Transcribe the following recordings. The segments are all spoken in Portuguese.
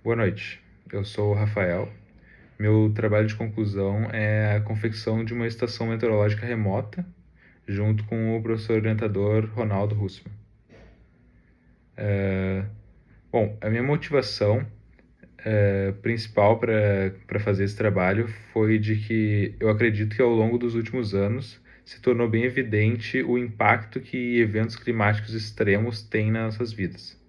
Boa noite, eu sou o Rafael. Meu trabalho de conclusão é a confecção de uma estação meteorológica remota, junto com o professor orientador Ronaldo Russman. Bom, a minha motivação principal para fazer esse trabalho foi de que eu acredito que ao longo dos últimos anos se tornou bem evidente o impacto que eventos climáticos extremos têm nas nossas vidas.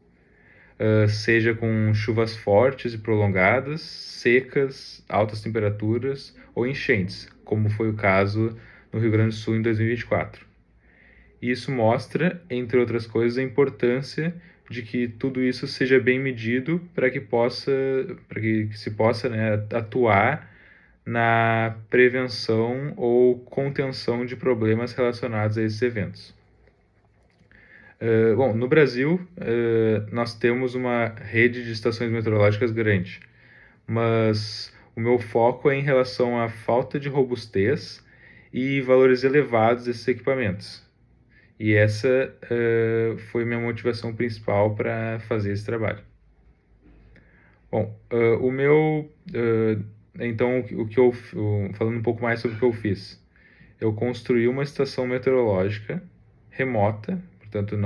Seja com chuvas fortes e prolongadas, secas, altas temperaturas ou enchentes, como foi o caso no Rio Grande do Sul em 2024. E isso mostra, entre outras coisas, a importância de que tudo isso seja bem medido para que se possa, né, atuar na prevenção ou contenção de problemas relacionados a esses eventos. Bom, no Brasil, nós temos uma rede de estações meteorológicas grande, mas o meu foco é em relação à falta de robustez e valores elevados desses equipamentos. E essa foi minha motivação principal para fazer esse trabalho. Bom, então, falando um pouco mais sobre o que eu fiz, eu construí uma estação meteorológica remota, portanto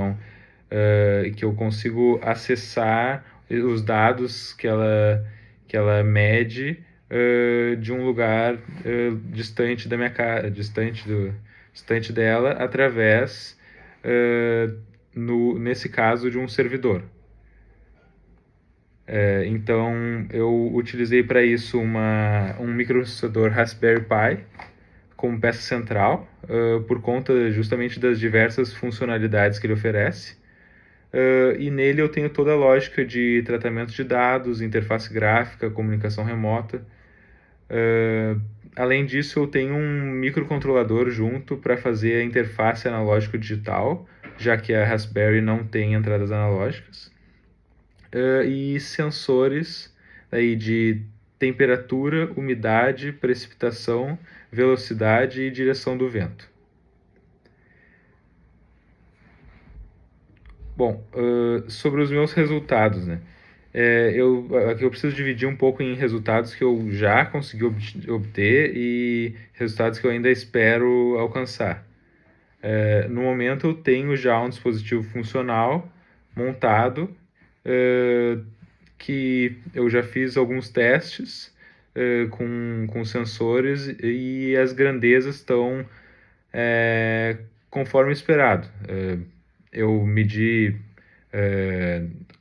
que eu consigo acessar os dados que ela mede de um lugar distante da minha casa, distante dela, através, nesse caso, de um servidor. Então, eu utilizei para isso um microprocessador Raspberry Pi como peça central, por conta justamente das diversas funcionalidades que ele oferece. E nele eu tenho toda a lógica de tratamento de dados, interface gráfica, comunicação remota. Além disso, eu tenho um microcontrolador junto para fazer a interface analógico-digital, já que a Raspberry não tem entradas analógicas. E sensores aí de temperatura, umidade, precipitação, velocidade e direção do vento. Bom, sobre os meus resultados, né? Aqui eu preciso dividir um pouco em resultados que eu já consegui obter e resultados que eu ainda espero alcançar. No momento eu tenho já um dispositivo funcional montado, que eu já fiz alguns testes com sensores e as grandezas estão conforme esperado. Eu medi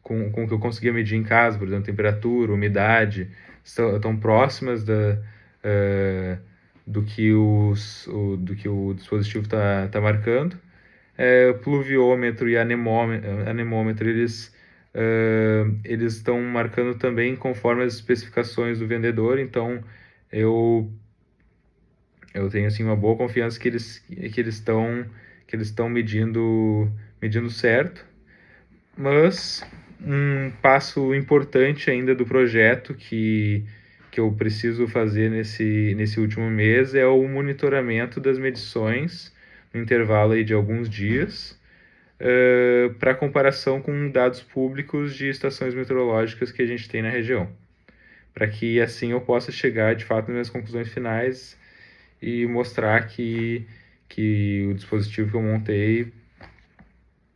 com o que eu conseguia medir em casa, por exemplo, temperatura, umidade, estão próximas do que o dispositivo está marcando. Pluviômetro e anemômetro eles estão marcando também conforme as especificações do vendedor, então eu tenho assim uma boa confiança que eles estão medindo certo. Mas um passo importante ainda do projeto que eu preciso fazer nesse último mês é o monitoramento das medições no intervalo aí de alguns dias, para comparação com dados públicos de estações meteorológicas que a gente tem na região, para que assim eu possa chegar de fato nas minhas conclusões finais e mostrar que o dispositivo que eu montei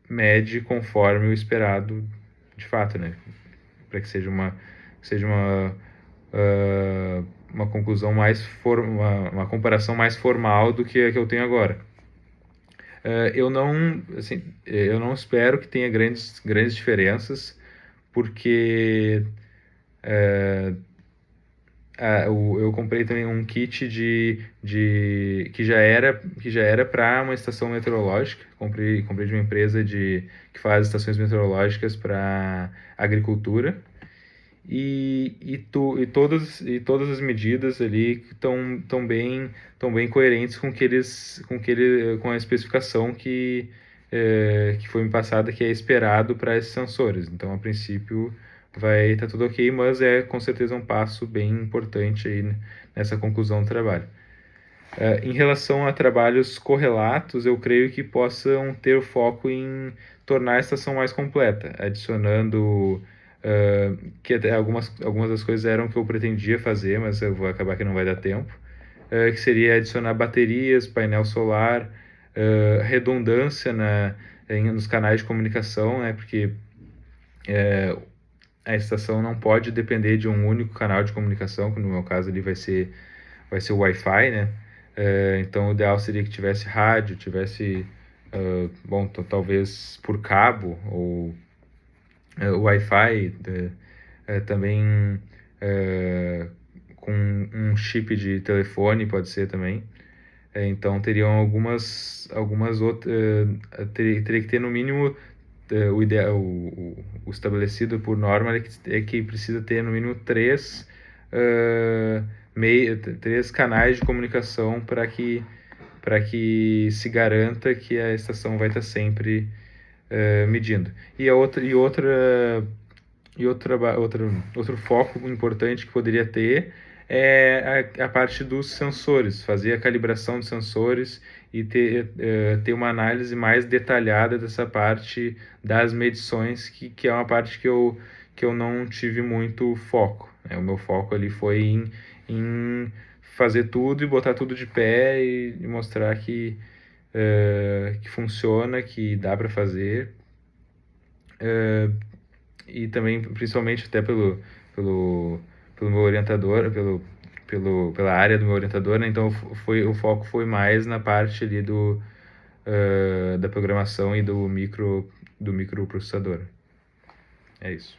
mede conforme o esperado de fato, né? Para que seja uma conclusão uma comparação mais formal do que a que eu tenho agora. Eu não espero que tenha grandes diferenças, porque eu comprei também um kit que já era para uma estação meteorológica. Comprei de uma empresa que faz estações meteorológicas para agricultura. Todas as medidas ali estão bem coerentes com a especificação que foi me passada, que é esperado para esses sensores. Então, a princípio, vai estar tudo ok, mas é com certeza um passo bem importante aí nessa conclusão do trabalho. Em relação a trabalhos correlatos, eu creio que possam ter foco em tornar a estação mais completa, adicionando que até algumas das coisas eram que eu pretendia fazer, mas eu vou acabar que não vai dar tempo, que seria adicionar baterias, painel solar, redundância nos canais de comunicação, né, porque a estação não pode depender de um único canal de comunicação, que no meu caso ali vai ser o Wi-Fi, né? Então o ideal seria que tivesse rádio, tivesse, bom, talvez por cabo ou Wi-Fi, também com um chip de telefone pode ser também. Então teriam algumas outras, teria que ter no mínimo o ideal, o estabelecido por norma é que precisa ter no mínimo três canais de comunicação para que se garanta que a estação vai estar sempre medindo. Outro foco importante que poderia ter é a parte dos sensores, fazer a calibração dos sensores e ter uma análise mais detalhada dessa parte das medições, que é uma parte que eu não tive muito foco, né? O meu foco ali foi em fazer tudo e botar tudo de pé e mostrar que funciona, que dá para fazer, e também, principalmente até pelo meu orientador, pela área do meu orientador, né? Então o foco foi mais na parte ali da programação e do microprocessador. É isso.